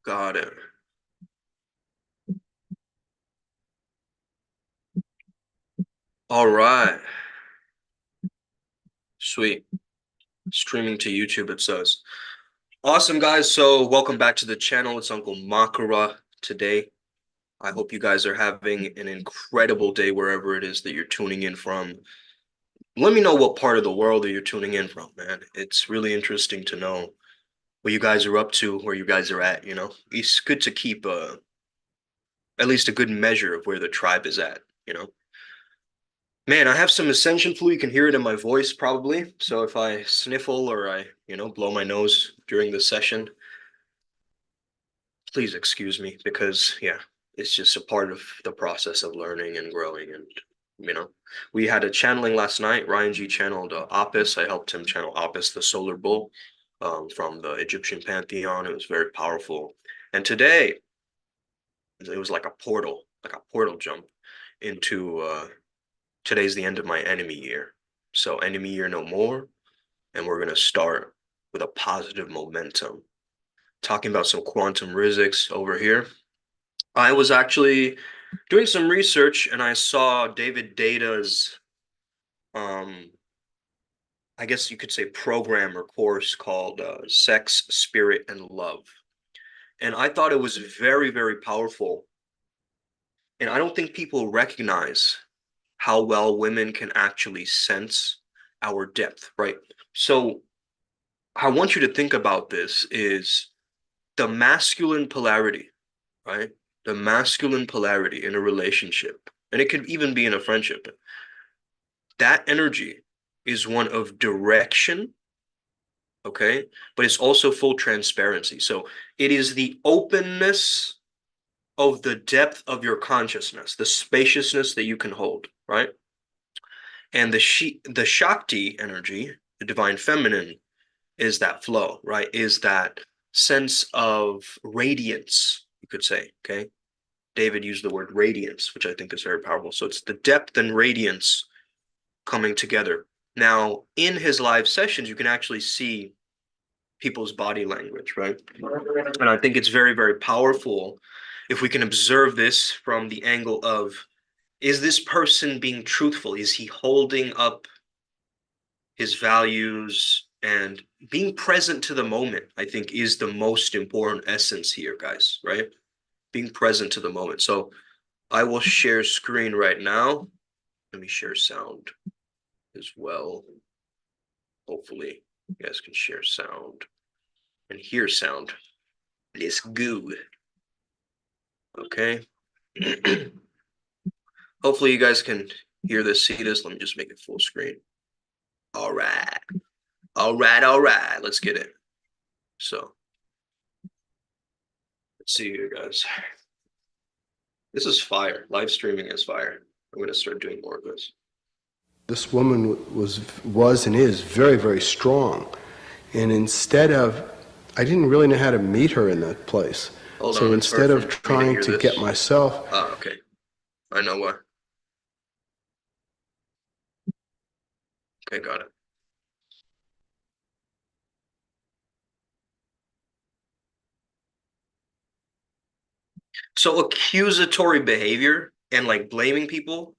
Got it. All right. Sweet. Streaming to YouTube, it says. Awesome, guys. So welcome back to the channel. It's Uncle Makara today. I hope you guys are having an incredible day wherever it is that you're tuning in from. Let me know what part of the world that you're tuning in from, man. It's really interesting to know what you guys are up to, where you guys are at, you know? It's good to keep at least a good measure of where the tribe is at, you know? Man, I have some ascension flu. You can hear it in my voice probably. So if I sniffle or I blow my nose during the session, please excuse me because yeah, it's just a part of the process of learning and growing. And we had a channeling last night. Ryan G channeled Apis. I helped him channel Apis, the solar bull, from the Egyptian pantheon. It was very powerful. And today it was like a portal jump into today's the end of my enemy year. So enemy year no more. And we're gonna start with a positive momentum. Talking about some quantum Rizzics over here. I was actually doing some research and I saw David Data's um I guess you could say program or course called Sex, Spirit, and Love. And I thought it was very, very powerful. And I don't think people recognize how well women can actually sense our depth, right? So I want you to think about this is the masculine polarity, right? The masculine polarity in a relationship, and it could even be in a friendship. That energy is one of direction, okay? But it's also full transparency. So it is the openness of the depth of your consciousness, the spaciousness that you can hold, right? And the Shakti energy, the divine feminine, is that flow, right? Is that sense of radiance, you could say, okay? David used the word radiance, which I think is very powerful. So it's the depth and radiance coming together. Now, in his live sessions, you can actually see people's body language, right? And I think it's very, very powerful if we can observe this from the angle of, is this person being truthful? Is he holding up his values and being present to the moment? I think is the most important essence here, guys, right? Being present to the moment. So I will share screen right now. Let me share sound as well. Hopefully you guys can share sound and hear sound. Let's go. Okay. Hopefully you guys can hear this, see this. Let me just make it full screen. All right. All right. All right. Let's get it. So let's see here, guys. This is fire. Live streaming is fire. I'm going to start doing more of this. This woman was and is very, very strong. And instead of, I didn't really know how to meet her in that place. Hold so on, instead of trying to get myself. Ah, okay. I know why. Okay, got it. So accusatory behavior and like blaming people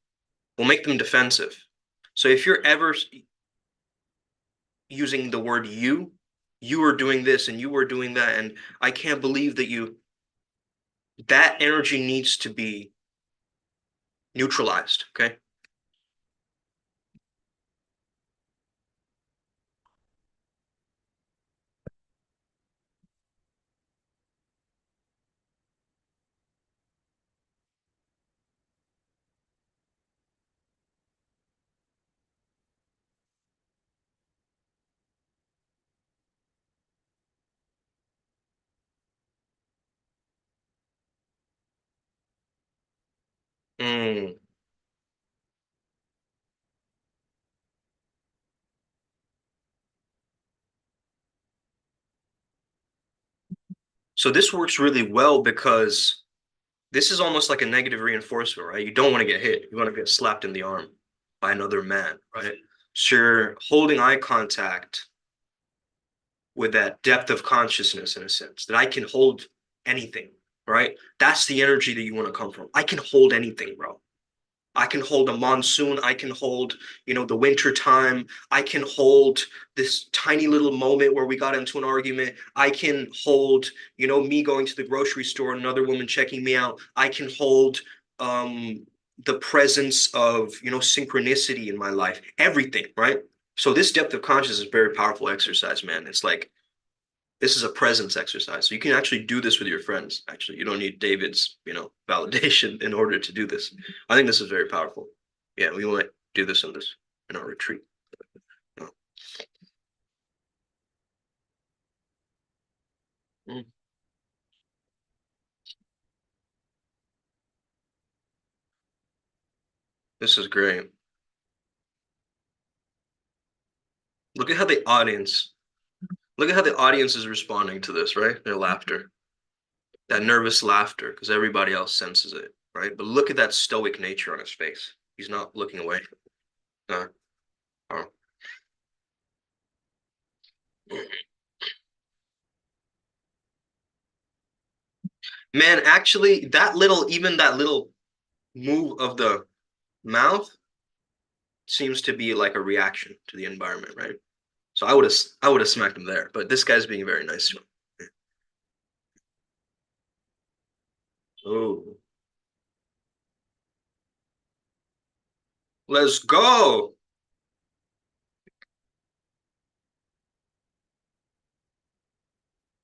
will make them defensive. So if you're ever using the word you were doing this and you were doing that, and I can't believe that that energy needs to be neutralized, okay? Mm. So this works really well because this is almost like a negative reinforcement, right? You don't want to get hit. You want to get slapped in the arm by another man, right? So you're holding eye contact with that depth of consciousness in a sense that I can hold anything, right? That's the energy that you want to come from. I can hold anything, bro. I can hold a monsoon. I can hold, the winter time. I can hold this tiny little moment where we got into an argument. I can hold, me going to the grocery store and another woman checking me out. I can hold the presence of, synchronicity in my life. Everything, right? So this depth of consciousness is a very powerful exercise, man. It's like this is a presence exercise. So you can actually do this with your friends. Actually, you don't need David's, validation in order to do this. I think this is very powerful. Yeah, we might do this in our retreat. Oh. Mm, this is great. Look at how the audience, look at how the audience is responding to this, right? Their laughter, that nervous laughter, because everybody else senses it, right? But look at that stoic nature on his face. He's not looking away. Uh, oh. Man, actually, even that little move of the mouth seems to be like a reaction to the environment, right? So I would have smacked him there, but this guy's being very nice to him. Oh, let's go.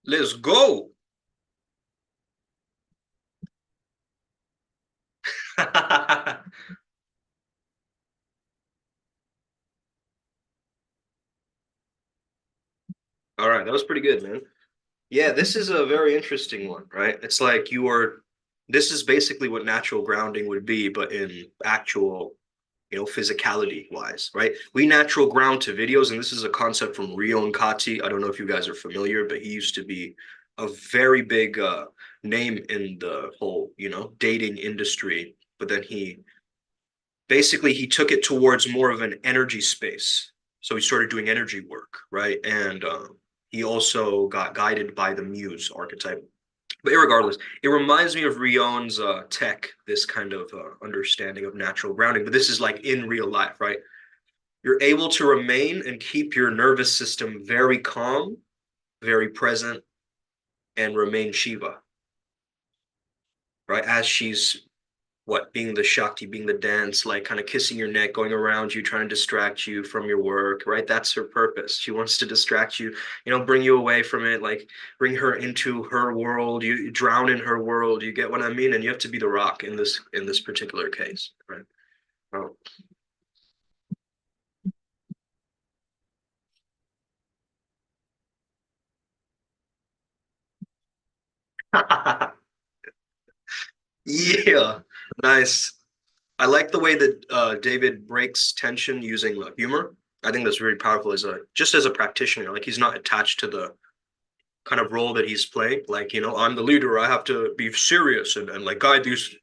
Let's go. All right, that was pretty good, man. Yeah, this is a very interesting one, right? It's like this is basically what natural grounding would be, but in actual, physicality wise, right? We natural ground to videos, and this is a concept from Rio and Kati. I don't know if you guys are familiar, but he used to be a very big name in the whole, dating industry. But then he took it towards more of an energy space. So he started doing energy work, right? And he also got guided by the muse archetype. But irregardless, it reminds me of Rion's tech, this kind of understanding of natural grounding. But this is like in real life, right? You're able to remain and keep your nervous system very calm, very present, and remain Shiva, right? As she's being the Shakti, being the dance, like kind of kissing your neck, going around you, trying to distract you from your work, right? That's her purpose. She wants to distract you, bring you away from it, like bring her into her world. You drown in her world. You get what I mean? And you have to be the rock in this particular case, right? Oh. Yeah, nice. I like the way that David breaks tension using humor. I think that's very powerful as a practitioner. Like he's not attached to the kind of role that he's playing. Like, I'm the leader. I have to be serious and like guide these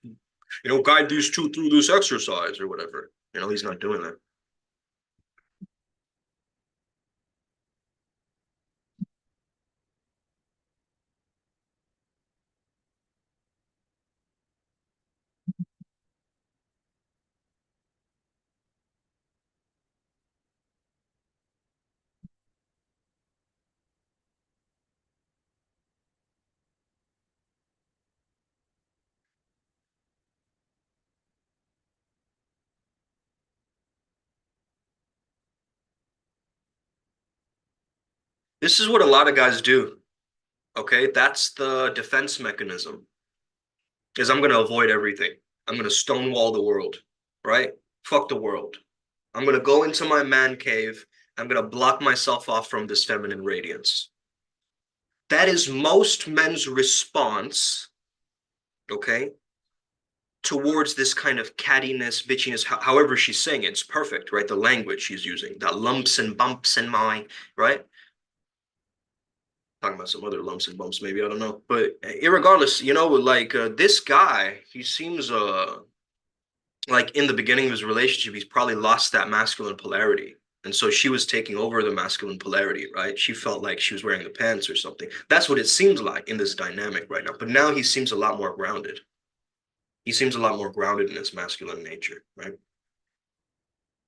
two through this exercise or whatever. He's not doing that. This is what a lot of guys do. Okay, that's the defense mechanism. Is I'm gonna avoid everything. I'm gonna stonewall the world, right? Fuck the world. I'm gonna go into my man cave. I'm gonna block myself off from this feminine radiance. That is most men's response, okay, towards this kind of cattiness, bitchiness, however she's saying it. It's perfect, right? The language she's using, that lumps and bumps in my, right? Talking about some other lumps and bumps, maybe, I don't know. But irregardless, like this guy, he seems like in the beginning of his relationship, he's probably lost that masculine polarity. And so she was taking over the masculine polarity, right? She felt like she was wearing the pants or something. That's what it seems like in this dynamic right now. But now he seems a lot more grounded. He seems a lot more grounded in his masculine nature, right?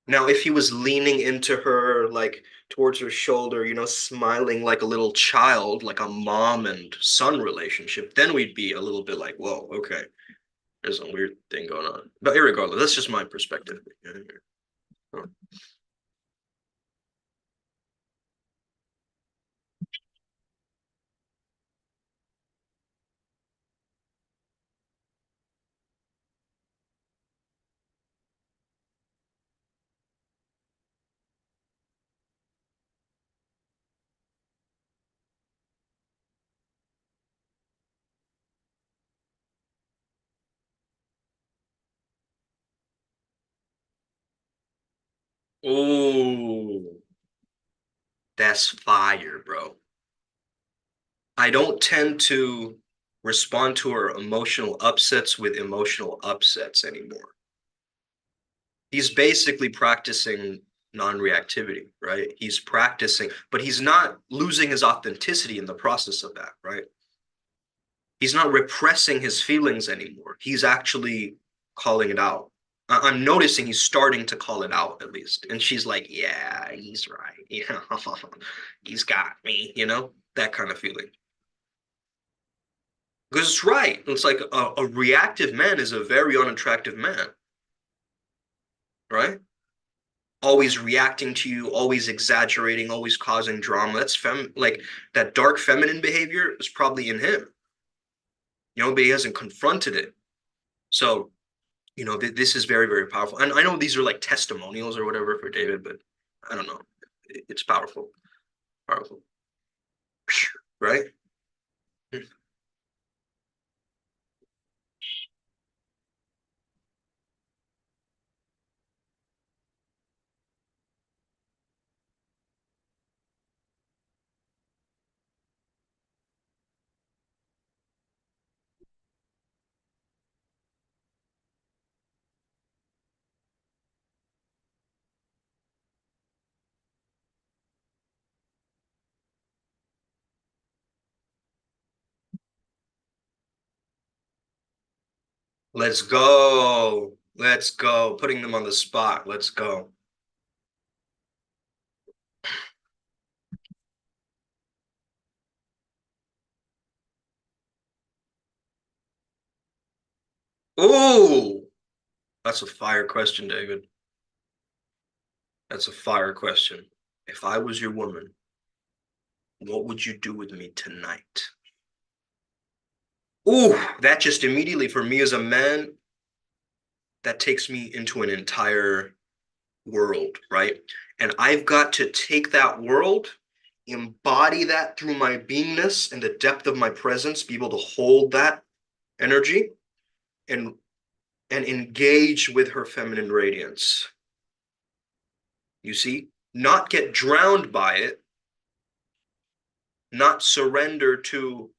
Now, if he was leaning into her, like towards her shoulder, smiling like a little child, like a mom and son relationship, then we'd be a little bit like, whoa, okay, there's a weird thing going on. But irregardless, that's just my perspective. Oh, that's fire, bro. I don't tend to respond to her emotional upsets with emotional upsets anymore. He's basically practicing non-reactivity, right? He's practicing, but he's not losing his authenticity in the process of that, right? He's not repressing his feelings anymore. He's actually calling it out. I'm noticing he's starting to call it out at least. And she's like, yeah, he's right. He's got me, that kind of feeling. Because it's right. It's like a reactive man is a very unattractive man, right? Always reacting to you, always exaggerating, always causing drama. That's like that dark feminine behavior is probably in him, but he hasn't confronted it. So, this is very, very powerful. And I know these are like testimonials or whatever for David, but I don't know. It's powerful, powerful, right? Let's go. Let's go. Putting them on the spot. Let's go. Oh, that's a fire question, David. That's a fire question. If I was your woman, what would you do with me tonight? Ooh, that just immediately for me as a man, that takes me into an entire world, right? And I've got to take that world, embody that through my beingness and the depth of my presence, be able to hold that energy and engage with her feminine radiance. You see, not get drowned by it, not surrender to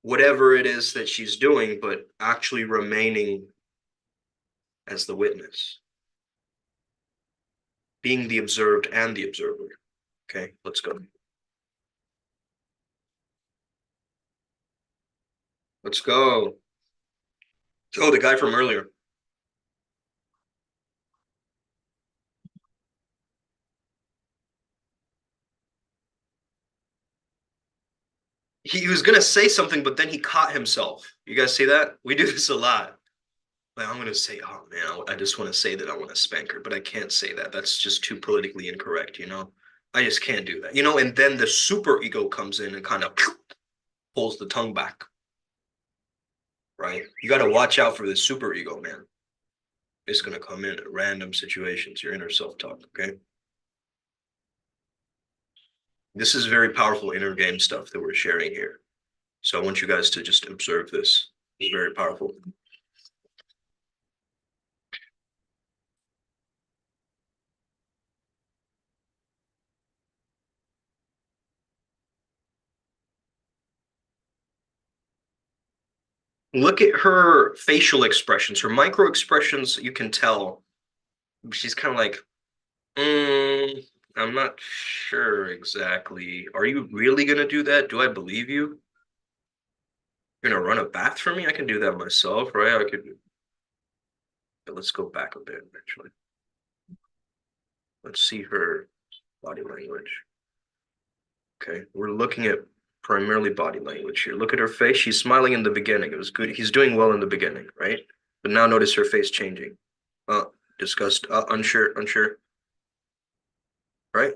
whatever it is that she's doing, but actually remaining as the witness, being the observed and the observer. Okay, let's go. Let's go. Oh, the guy from earlier. He was gonna say something, but then he caught himself. You guys see that? We do this a lot. Like, I'm gonna say, oh man, I just want to say that I want to spank her, but I can't say that. That's just too politically incorrect. I just can't do that. And then the super ego comes in and kind of pulls the tongue back, right? You got to watch out for the super ego, man. It's gonna come in at random situations, your inner self-talk, okay? This is very powerful inner game stuff that we're sharing here. So I want you guys to just observe this. It's very powerful. Look at her facial expressions, her micro expressions. You can tell she's kind of like, I'm not sure exactly. Are you really gonna do that? Do I believe you? You're gonna run a bath for me? I can do that myself, right? I could. Let's go back a bit, actually. Let's see her body language. Okay, we're looking at primarily body language here. Look at her face. She's smiling in the beginning. It was good. He's doing well in the beginning, right? But now notice her face changing. Disgust, unsure, unsure, right?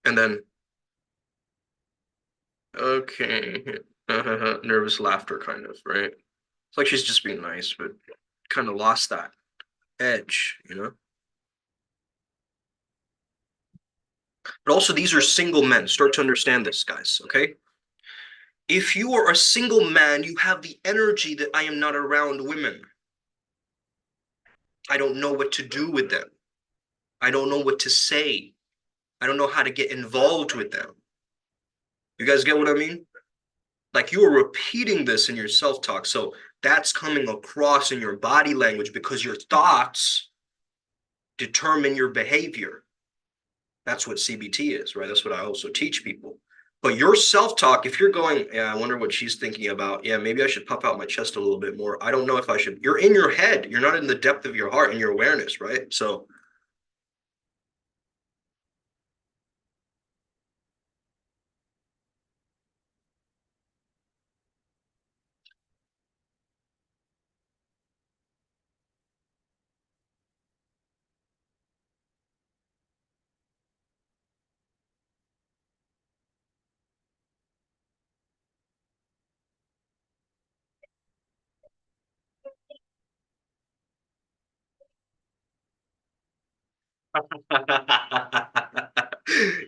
And then, okay, nervous laughter, kind of, right? It's like she's just being nice, but kind of lost that edge, you know? But also, these are single men. Start to understand this, guys, okay? If you are a single man, you have the energy that I am not around women. I don't know what to do with them. I don't know what to say. I don't know how to get involved with them. You guys get what I mean? Like you are repeating this in your self-talk. So that's coming across in your body language because your thoughts determine your behavior. That's what CBT is, right? That's what I also teach people. But your self-talk, if you're going, yeah, I wonder what she's thinking about. Yeah, maybe I should puff out my chest a little bit more. I don't know if I should. You're in your head. You're not in the depth of your heart and your awareness, right? So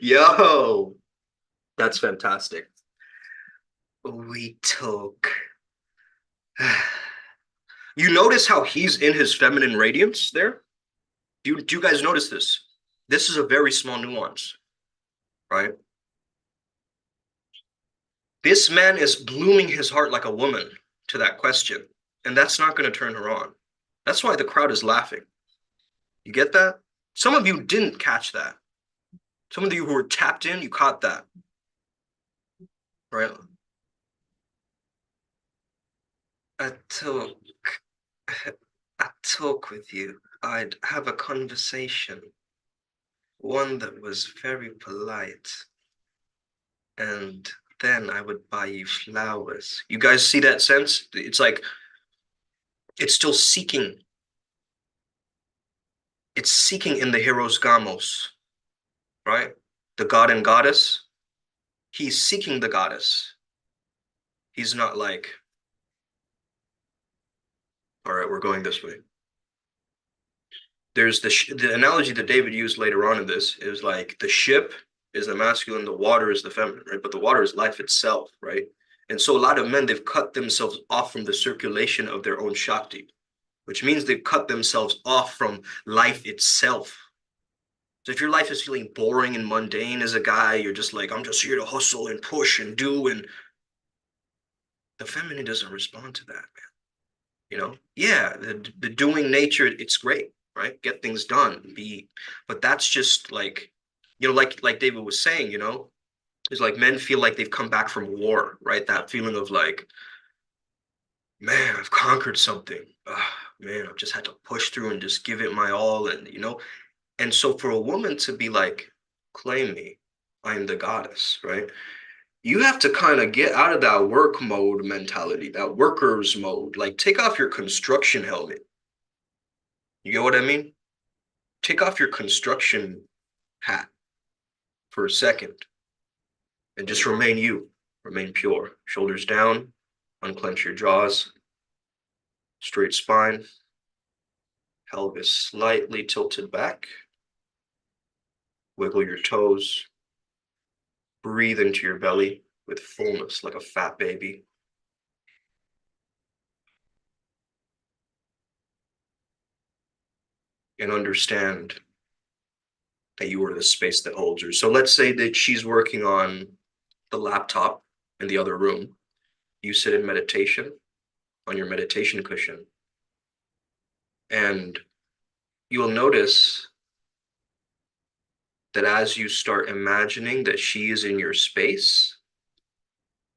yo, that's fantastic. We took. You notice how he's in his feminine radiance there? Do you guys notice this? This is a very small nuance, right? This man is blooming his heart like a woman to that question, and that's not going to turn her on. That's why the crowd is laughing. You get that? Some of you didn't catch that. Some of you who were tapped in, you caught that, right? I talk, I talk with you. I'd have a conversation, one that was very polite, and then I would buy you flowers. You guys see that sense? It's like it's still seeking. It's seeking in the hero's gamos, right? The god and goddess. He's seeking the goddess. He's not like, all right, we're going this way. There's the analogy that David used later on in this is like the ship is the masculine, the water is the feminine, right? But the water is life itself, right? And so a lot of men, they've cut themselves off from the circulation of their own Shakti, which means they've cut themselves off from life itself. So if your life is feeling boring and mundane as a guy, you're just like, I'm just here to hustle and push and do, and the feminine doesn't respond to that, man. You know, yeah, the doing nature, it's great, right? Get things done, but that's just like, like David was saying, it's like men feel like they've come back from war, right? That feeling of like, man, I've conquered something. Man, I've just had to push through and just give it my all, and so for a woman to be like, claim me, I am the goddess, right? You have to kind of get out of that work mode mentality, that workers mode. Like, take off your construction helmet. You get what I mean? Take off your construction hat for a second and just remain you, remain pure. Shoulders down, unclench your jaws, straight spine, pelvis slightly tilted back. Wiggle your toes. Breathe into your belly with fullness like a fat baby. And understand that you are the space that holds her. So let's say that she's working on the laptop in the other room. You sit in meditation on your meditation cushion, and you will notice that as you start imagining that she is in your space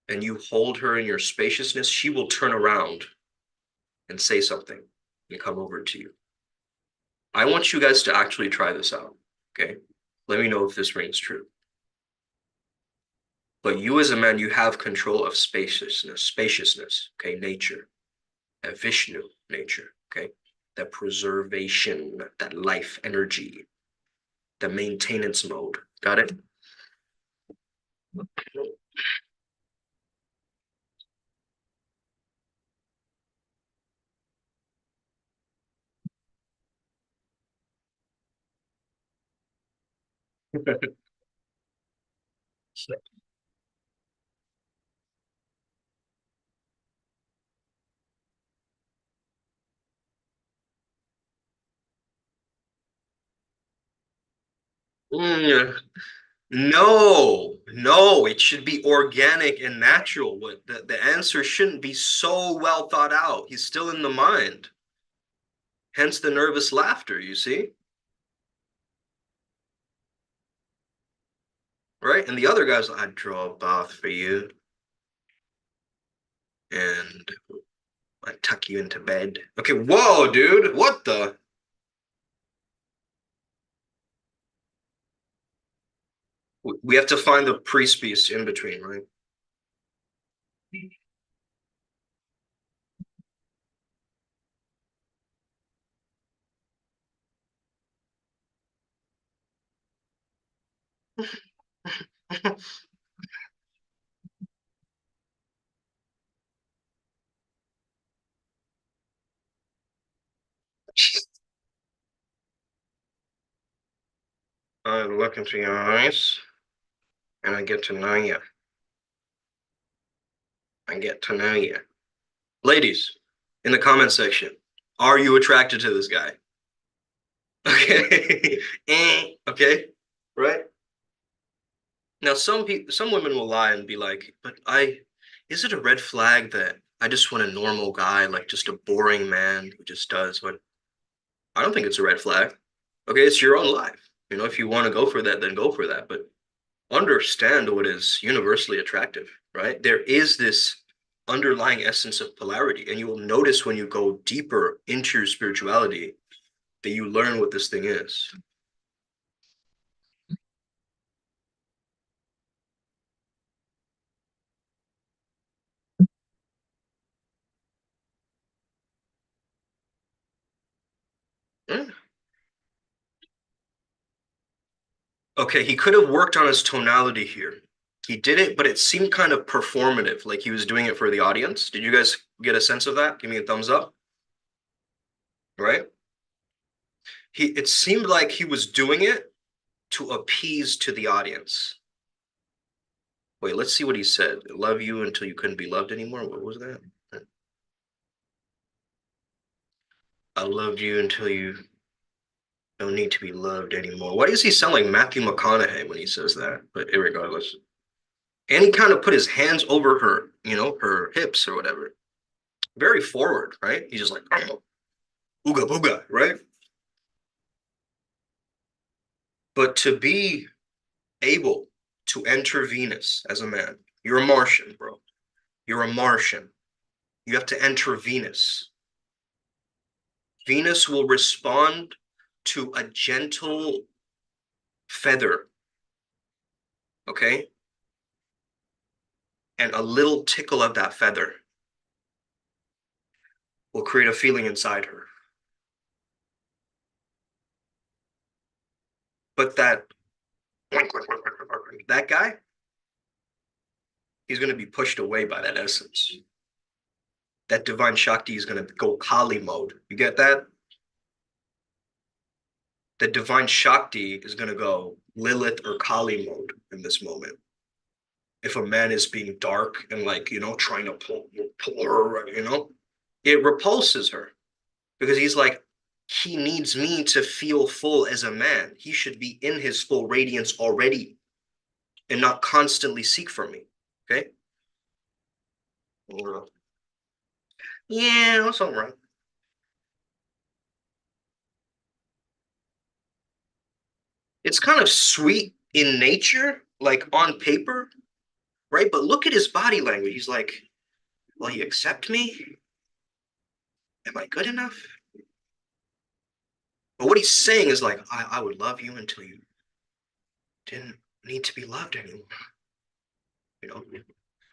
and you hold her in your spaciousness, she will turn around and say something and come over to you. I want you guys to actually try this out, okay? Let me know if this rings true. But you as a man, you have control of spaciousness, okay? Nature, that Vishnu nature, okay? That preservation, that life energy, the maintenance mode. Got it? Mm, no, it should be organic and natural. What the answer shouldn't be so well thought out. He's still in the mind. Hence the nervous laughter, you see? Right? And the other guy's like, I'd draw a bath for you and I'd tuck you into bed. Okay, whoa, dude. What the? We have to find the pre-space in between, right? I look into your eyes and I get to know you. I get to know you. Ladies, in the comment section, are you attracted to this guy? Okay. Okay. Right? Now some women will lie and be like, but is it a red flag that I just want a normal guy, like just a boring man who just does what I don't think it's a red flag. Okay, it's your own life. You know, if you want to go for that, then go for that. But understand what is universally attractive, right? There is this underlying essence of polarity, and you will notice when you go deeper into your spirituality that you learn what this thing is. Mm. Okay, he could have worked on his tonality here. He did it, but it seemed kind of performative, like he was doing it for the audience. Did you guys get a sense of that? Give me a thumbs up, right? It seemed like he was doing it to appease to the audience. Wait, let's see what he said. Love you until you couldn't be loved anymore. What was that? I loved you until you don't need to be loved anymore. Why does he sound like Matthew McConaughey when he says that? But regardless. And he kind of put his hands over her, her hips or whatever. Very forward, right? He's just like, oh, ooga booga, right? But to be able to enter Venus as a man, you're a Martian, bro. You're a Martian. You have to enter Venus. Venus will respond to a gentle feather, okay? And a little tickle of that feather will create a feeling inside her. But that guy, he's going to be pushed away by that essence. That divine Shakti is going to go Kali mode. You get that? The divine Shakti is going to go Lilith or Kali mode in this moment. If a man is being dark and trying to pull her, it repulses her because he's like, he needs me to feel full as a man. He should be in his full radiance already and not constantly seek for me. Okay? Yeah, that's all right. It's kind of sweet in nature, like on paper, right? But look at his body language. He's like, will you accept me? Am I good enough? But what he's saying is like, I would love you until you didn't need to be loved anymore, you know?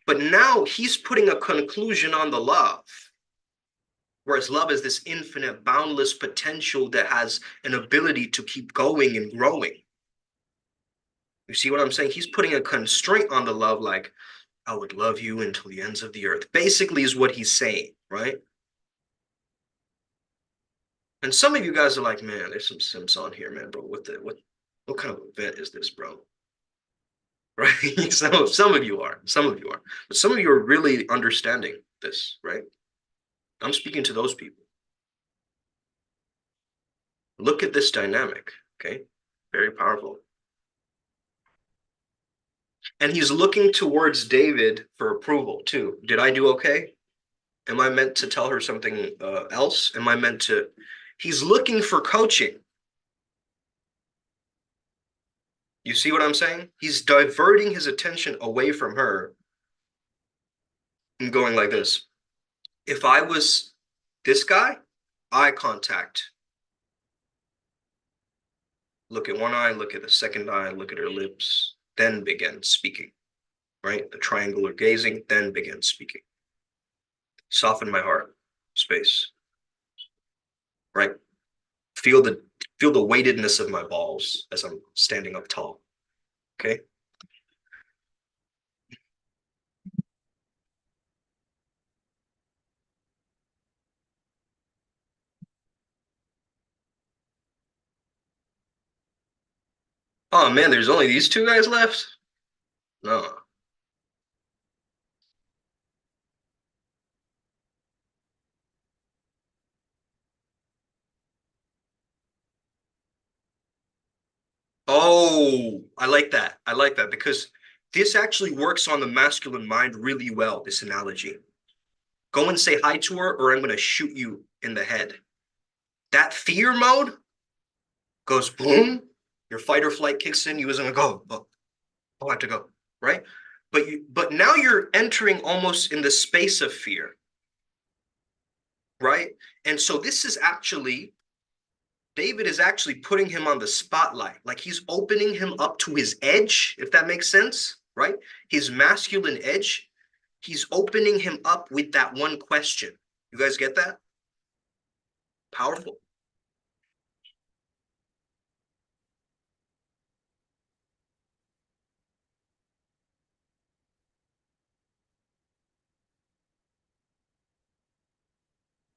But now he's putting a conclusion on the love. Whereas love is this infinite, boundless potential that has an ability to keep going and growing. You see what I'm saying? He's putting a constraint on the love, like, I would love you until the ends of the earth. Basically, is what he's saying, right? And some of you guys are like, man, there's some simps on here, man, bro. What kind of event is this, bro? Right? Some of you are, but some of you are really understanding this, right? I'm speaking to those people. Look at this dynamic, okay? Very powerful. And he's looking towards David for approval too. Did I do okay? Am I meant to tell her something else? Am I meant to? He's looking for coaching. You see what I'm saying? He's diverting his attention away from her and going like this. If I was this guy, eye contact. Look at one eye, look at the second eye, look at her lips, then begin speaking, right? The triangular gazing, then begin speaking. Soften my heart, space, right? Feel the feel the weightedness of my balls as I'm standing up tall. Okay. Oh man, there's only these two guys left? No. Oh, I like that. I like that because this actually works on the masculine mind really well, this analogy. Go and say hi to her, or I'm going to shoot you in the head. That fear mode goes boom, your fight or flight kicks in, you isn't going to go, oh, I have to go, right? But now you're entering almost in the space of fear, right? And so this is actually David is actually putting him on the spotlight. Like he's opening him up to his edge, if that makes sense, right? His masculine edge. He's opening him up with that one question. You guys get that? Powerful.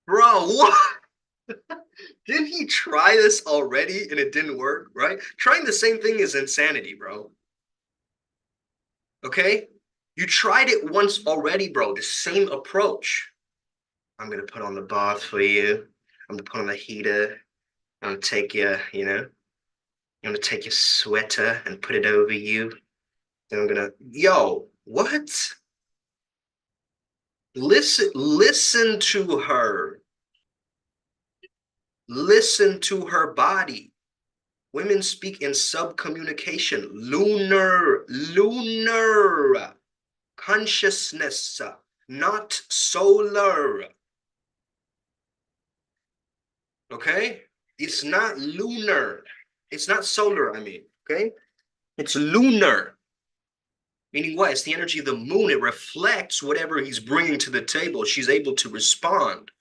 Bro, what? Didn't he try this already and it didn't work, right? Trying the same thing is insanity, bro. Okay? You tried it once already, bro. The same approach. I'm gonna put on the bath for you. I'm gonna put on the heater. I'm gonna take I'm gonna take your sweater and put it over you. And I'm gonna, yo, what? Listen to her. Listen to her body. Women speak in subcommunication, lunar consciousness, not solar. Okay? It's not lunar. It's not solar, I mean. Okay? It's lunar. Meaning what? It's the energy of the moon. It reflects whatever he's bringing to the table. She's able to respond.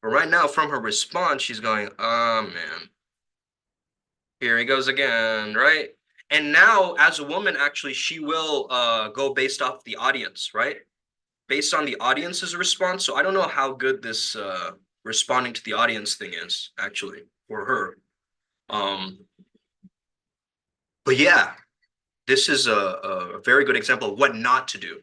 But right now, from her response, she's going, oh, man, here he goes again, right? And now, as a woman, actually, she will go based off the audience, right? Based on the audience's response. So I don't know how good this responding to the audience thing is, actually, for her. Um, but yeah, this is a very good example of what not to do.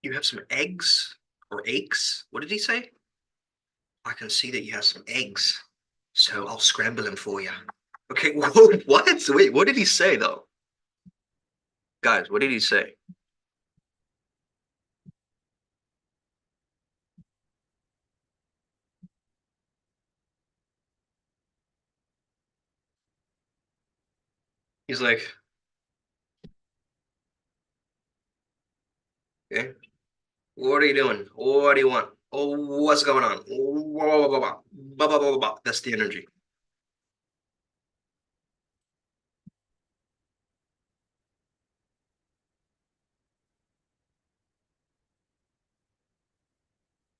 You have some eggs or aches? What did he say? I can see that you have some eggs, so I'll scramble them for you. Okay, whoa, what? Wait, what did he say though? Guys, what did he say? He's like, okay, what are you doing? What do you want? Oh, what's going on? Blah, blah, blah, blah, blah, blah, blah, blah. That's the energy.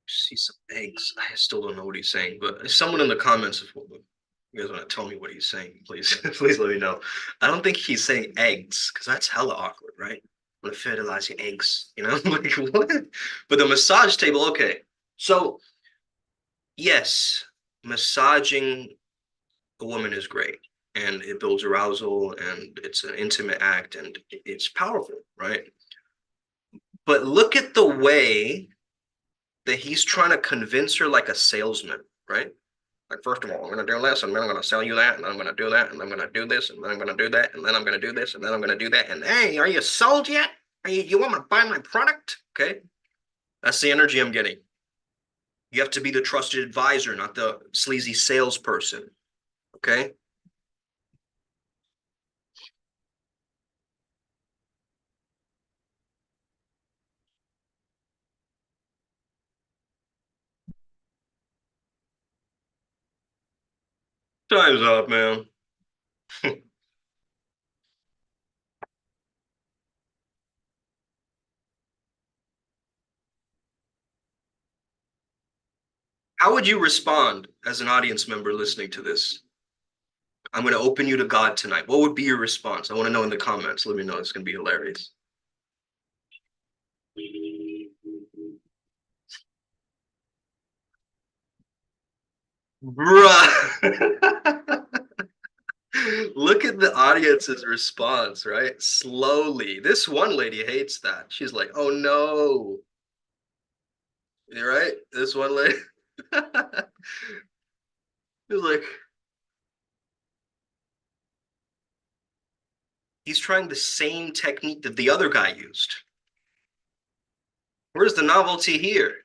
See some eggs. I still don't know what he's saying, but someone in the comments, if you guys want to tell me what he's saying, please, please let me know. I don't think he's saying eggs because that's hella awkward, right? I'm gonna fertilize your eggs, you know, like what? But the massage table, okay. So yes, massaging a woman is great, and it builds arousal, and it's an intimate act, and it's powerful, right? But look at the way that he's trying to convince her like a salesman, right? Like, first of all, I'm going to do this, and then I'm going to sell you that, and then I'm going to do that, and then I'm going to do this, and then I'm going to do that, and then I'm going to do this, and then I'm going to do that. And hey, are you sold yet? You want me to buy my product? Okay. That's the energy I'm getting. You have to be the trusted advisor, not the sleazy salesperson. Okay. Time's up, man. How would you respond as an audience member listening to this? I'm going to open you to God tonight. What would be your response? I want to know in the comments. Let me know. It's going to be hilarious. Bruh. Look at the audience's response, right? Slowly. This one lady hates that. She's like, oh no. You're right? This one lady. He's like, he's trying the same technique that the other guy used. Where's the novelty here?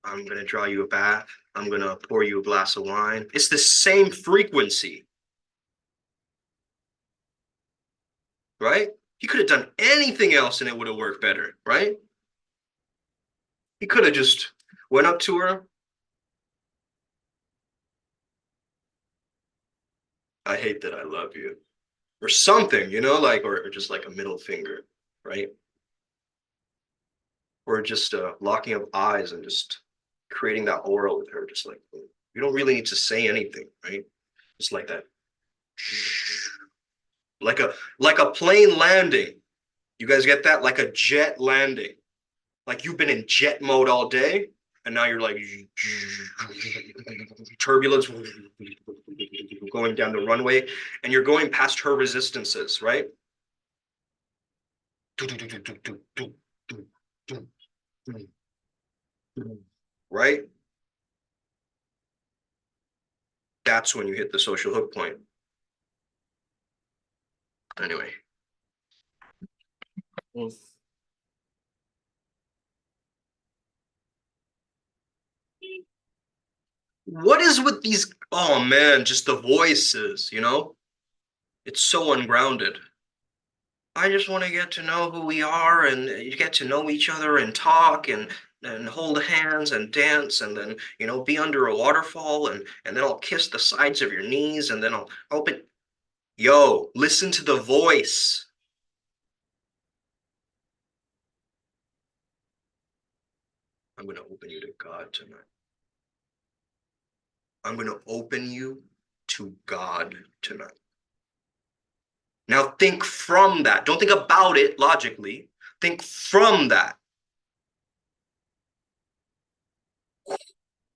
I'm going to draw you a bath. I'm going to pour you a glass of wine. It's the same frequency, right? He could have done anything else and it would have worked better, right? He could have just went up to her. I hate that I love you. Or something, you know, like, or just like a middle finger, right? Or just locking up eyes and just creating that aura with her. Just like, you don't really need to say anything, right? Just like that. Like a plane landing. You guys get that? Like a jet landing. Like you've been in jet mode all day, and now you're like turbulence going down the runway, and you're going past her resistances, right? Right? That's when you hit the social hook point. Anyway. What is with these? Oh man, just the voices, you know? It's so ungrounded. I just want to get to know who we are and you get to know each other and talk and hold hands and dance and then, you know, be under a waterfall and then I'll kiss the sides of your knees and then I'll open. Yo, listen to the voice. I'm going to open you to God tonight. I'm going to open you to God tonight. Now think from that. Don't think about it logically. Think from that.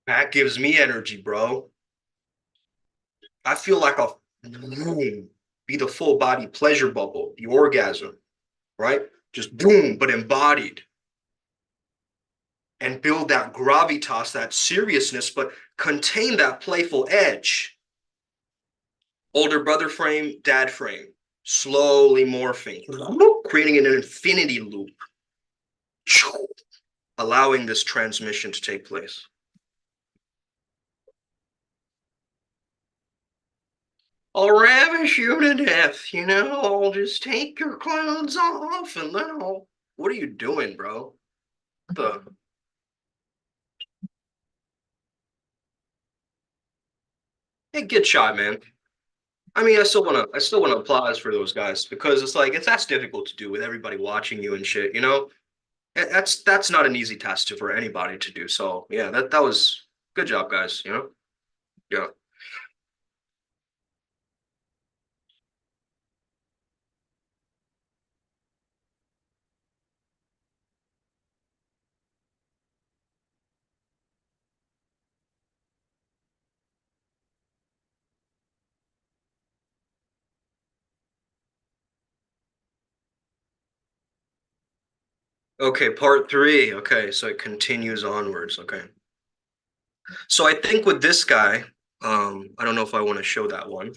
That gives me energy, bro. I feel like a boom, be the full body pleasure bubble, the orgasm, right? Just boom, but embodied. And build that gravitas, that seriousness, but contain that playful edge. Older brother frame, dad frame. slowly morphing, creating an infinity loop, allowing this transmission to take place. I'll ravish you to death, you know, I'll just take your clothes off and then I'll... What are you doing, bro? The... Hey, good shot, man. I mean, I still wanna applause for those guys because it's like that's difficult to do with everybody watching you and shit, you know? That's not an easy task for anybody to do. So yeah, that was good job, guys, you know? Yeah. Okay, part three. Okay, so it continues onwards. Okay. So I think with this guy, I don't know if I want to show that one,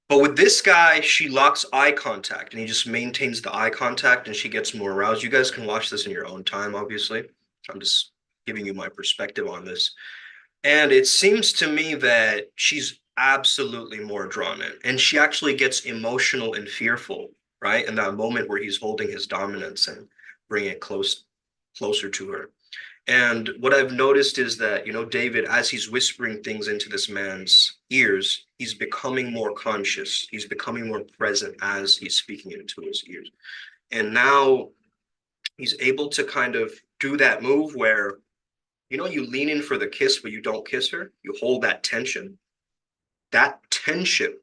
but with this guy, she locks eye contact and he just maintains the eye contact and she gets more aroused. You guys can watch this in your own time, obviously. I'm just giving you my perspective on this. And it seems to me that she's absolutely more drawn in. And she actually gets emotional and fearful, right? In that moment where he's holding his dominance and bringing it closer to her. And what I've noticed is that, you know, David, as he's whispering things into this man's ears, he's becoming more conscious. He's becoming more present as he's speaking into his ears. And now he's able to kind of do that move where, you know, you lean in for the kiss, but you don't kiss her. You hold that tension. That tension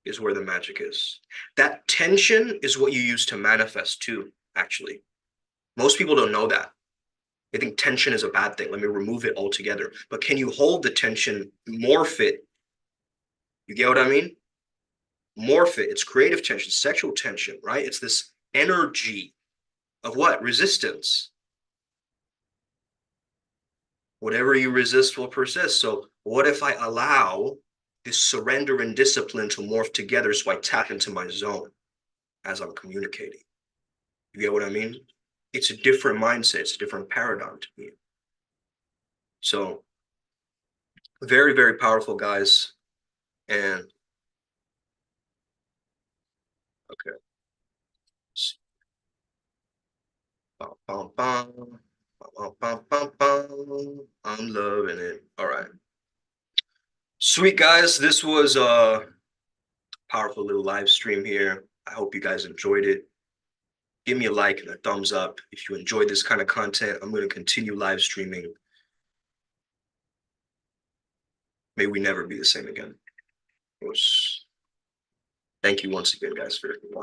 is where the magic is. That tension is what you use to manifest too, actually. Most people don't know that. They think tension is a bad thing. Let me remove it altogether. But can you hold the tension, morph it? You get what I mean? Morph it. It's creative tension, sexual tension, right? It's this energy of what? Resistance. Whatever you resist will persist. So what if I allow this surrender and discipline to morph together so I tap into my zone as I'm communicating? You get what I mean? It's a different mindset. It's a different paradigm to me. So very, very powerful, guys. And okay. Bum, bum, bum. Bum, bum, bum, bum. I'm loving it. All right. Sweet, guys. This was a powerful little live stream here. I hope you guys enjoyed it. Give me a like and a thumbs up if you enjoyed this kind of content. I'm going to continue live streaming. May we never be the same again. Thank you once again, guys, for watching.